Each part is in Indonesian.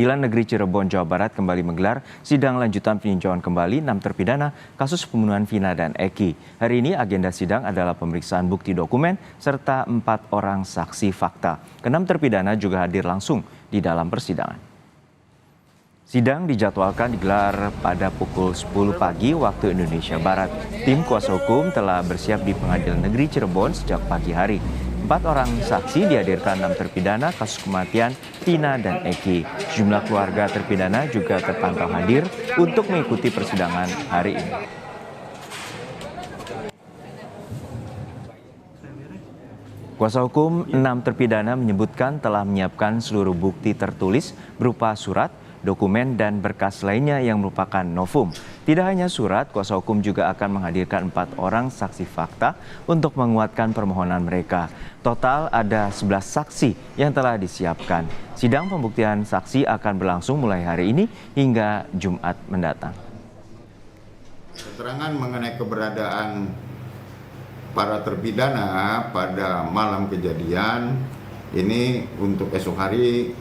Pengadilan Negeri Cirebon, Jawa Barat kembali menggelar sidang lanjutan peninjauan kembali 6 terpidana kasus pembunuhan Vina dan Eki. Hari ini agenda sidang adalah pemeriksaan bukti dokumen serta 4 orang saksi fakta. Ke-6 terpidana juga hadir langsung di dalam persidangan. Sidang dijadwalkan digelar pada pukul 10 pagi waktu Indonesia Barat. Tim kuasa hukum telah bersiap di Pengadilan Negeri Cirebon sejak pagi hari. 4 orang saksi dihadirkan 6 terpidana kasus kematian Vina dan Eki. Sejumlah keluarga terpidana juga terpantau hadir untuk mengikuti persidangan hari ini. Kuasa hukum 6 terpidana menyebutkan telah menyiapkan seluruh bukti tertulis berupa surat, dokumen, dan berkas lainnya yang merupakan novum. Tidak hanya surat, kuasa hukum juga akan menghadirkan 4 orang saksi fakta untuk menguatkan permohonan mereka. Total ada 11 saksi yang telah disiapkan. Sidang pembuktian saksi akan berlangsung mulai hari ini hingga Jumat mendatang. Keterangan mengenai keberadaan para terpidana pada malam kejadian ini untuk esok hari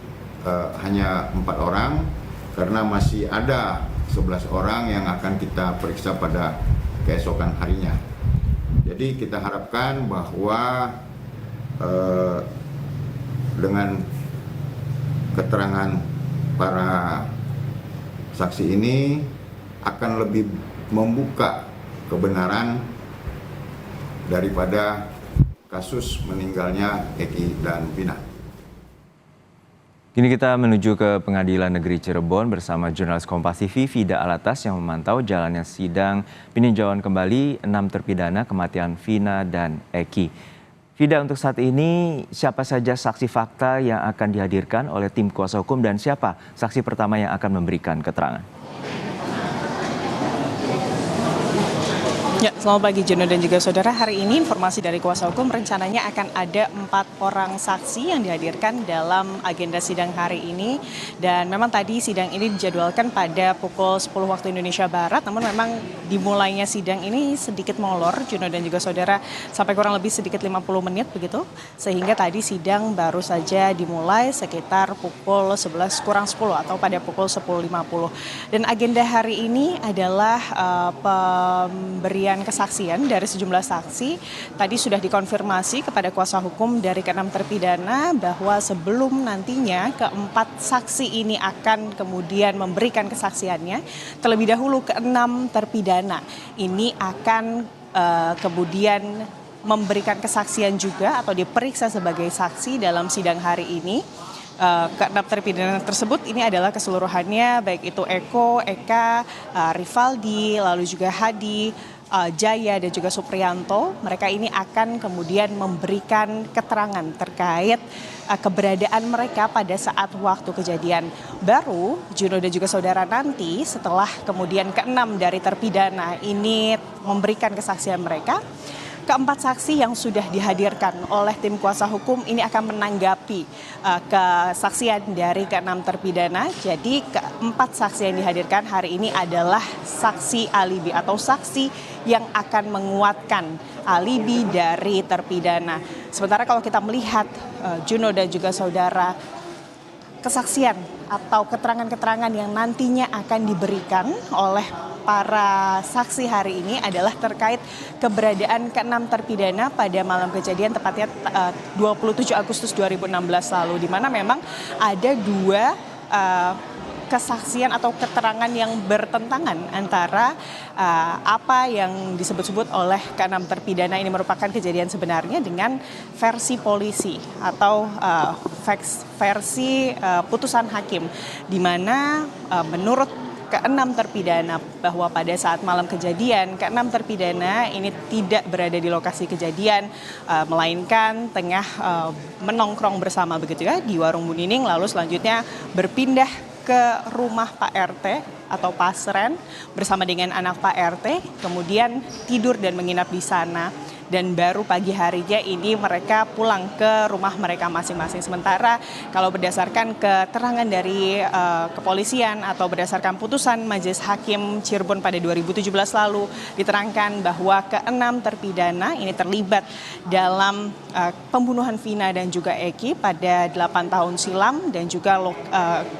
hanya 4 orang karena masih ada 11 orang yang akan kita periksa pada keesokan harinya. Jadi kita harapkan bahwa dengan keterangan para saksi ini akan lebih membuka kebenaran daripada kasus meninggalnya Eki dan Vina. Kini kita menuju ke Pengadilan Negeri Cirebon bersama jurnalis Kompas TV Vida Alatas yang memantau jalannya sidang peninjauan kembali 6 terpidana kematian Vina dan Eki. Vida, untuk saat ini siapa saja saksi fakta yang akan dihadirkan oleh tim kuasa hukum dan siapa saksi pertama yang akan memberikan keterangan? Ya, selamat pagi Jono dan juga saudara. Hari ini informasi dari kuasa hukum rencananya akan ada 4 orang saksi yang dihadirkan dalam agenda sidang hari ini. Dan memang tadi sidang ini dijadwalkan pada pukul 10 waktu Indonesia Barat. Namun memang dimulainya sidang ini sedikit molor Jono dan juga saudara sampai kurang lebih sedikit 50 menit begitu. Sehingga tadi sidang baru saja dimulai sekitar pukul 11 kurang 10 atau pada pukul 10.50. Dan agenda hari ini adalah pemberian kesaksian dari sejumlah saksi. Tadi sudah dikonfirmasi kepada kuasa hukum dari ke-6 terpidana bahwa sebelum nantinya ke-4 saksi ini akan kemudian memberikan kesaksiannya, terlebih dahulu ke-6 terpidana ini akan kemudian memberikan kesaksian juga atau diperiksa sebagai saksi dalam sidang hari ini. Ke-6 terpidana tersebut ini adalah keseluruhannya baik itu Eko, Eka, Rivaldi, lalu juga Hadi, Jaya dan juga Supriyanto. Mereka ini akan kemudian memberikan keterangan terkait keberadaan mereka pada saat waktu kejadian. Baru Juno dan juga saudara nanti setelah kemudian ke-6 dari terpidana ini memberikan kesaksian mereka, ke-4 saksi yang sudah dihadirkan oleh tim kuasa hukum ini akan menanggapi kesaksian dari ke-6 terpidana. Jadi ke-4 saksi yang dihadirkan hari ini adalah saksi alibi atau saksi yang akan menguatkan alibi dari terpidana. Sementara kalau kita melihat Juno dan juga saudara, kesaksian atau keterangan-keterangan yang nantinya akan diberikan oleh para saksi hari ini adalah terkait keberadaan ke-6 terpidana pada malam kejadian tepatnya 27 Agustus 2016 lalu, di mana memang ada 2 kesaksian atau keterangan yang bertentangan antara apa yang disebut-sebut oleh ke-6 terpidana ini merupakan kejadian sebenarnya dengan versi polisi atau versi putusan hakim, di mana menurut ke-6 terpidana bahwa pada saat malam kejadian ke-6 terpidana ini tidak berada di lokasi kejadian, melainkan tengah menongkrong bersama begitu ya di warung Bu Nining, lalu selanjutnya berpindah ke rumah Pak RT atau Pasren bersama dengan anak Pak RT, kemudian tidur dan menginap di sana. Dan baru pagi harinya ini mereka pulang ke rumah mereka masing-masing. Sementara kalau berdasarkan keterangan dari kepolisian atau berdasarkan putusan Majelis Hakim Cirebon pada 2017 lalu, diterangkan bahwa ke-6 terpidana ini terlibat dalam pembunuhan Vina dan juga Eki pada 8 tahun silam, dan juga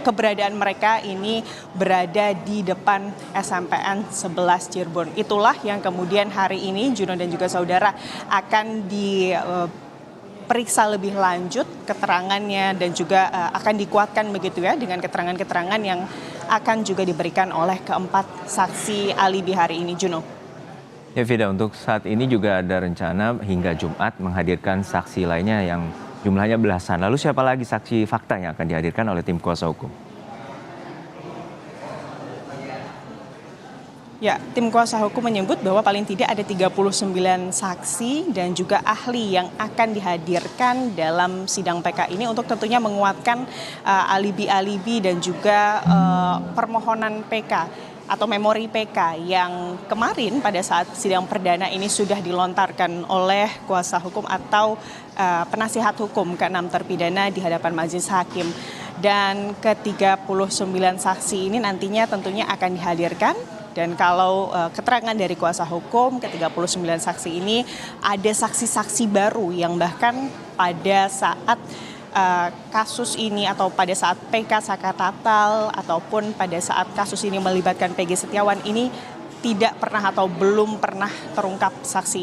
keberadaan mereka ini berada di depan SMPN 11 Cirebon. Itulah yang kemudian hari ini Juno dan juga saudara akan diperiksa lebih lanjut keterangannya, dan juga akan dikuatkan begitu ya dengan keterangan-keterangan yang akan juga diberikan oleh keempat saksi alibi hari ini, Juno. Ya Vida, untuk saat ini juga ada rencana hingga Jumat menghadirkan saksi lainnya yang jumlahnya belasan. Lalu siapa lagi saksi fakta yang akan dihadirkan oleh tim kuasa hukum? Ya, tim kuasa hukum menyebut bahwa paling tidak ada 39 saksi dan juga ahli yang akan dihadirkan dalam sidang PK ini untuk tentunya menguatkan alibi-alibi dan juga permohonan PK atau memori PK yang kemarin pada saat sidang perdana ini sudah dilontarkan oleh kuasa hukum atau penasihat hukum ke-6 terpidana di hadapan majelis hakim. Dan ke-39 saksi ini nantinya tentunya akan dihadirkan. Dan kalau keterangan dari kuasa hukum, ke-39 saksi ini ada saksi-saksi baru yang bahkan pada saat kasus ini atau pada saat PK Saka Tatal ataupun pada saat kasus ini melibatkan Peggy Setiawan ini tidak pernah atau belum pernah terungkap saksi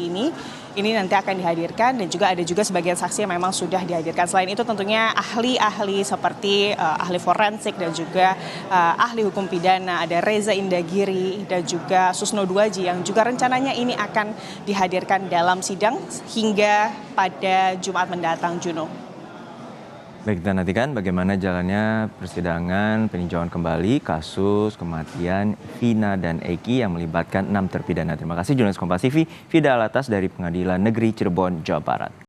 ini nanti akan dihadirkan, dan juga ada juga sebagian saksi yang memang sudah dihadirkan. Selain itu tentunya ahli-ahli seperti ahli forensik dan juga ahli hukum pidana, ada Reza Indagiri dan juga Susno Duaji yang juga rencananya ini akan dihadirkan dalam sidang hingga pada Jumat mendatang, Juno. Baik, kita nantikan bagaimana jalannya persidangan peninjauan kembali kasus kematian Vina dan Eki yang melibatkan 6 terpidana. Terima kasih jurnalis Kompas TV, Vida Alatas dari Pengadilan Negeri Cirebon, Jawa Barat.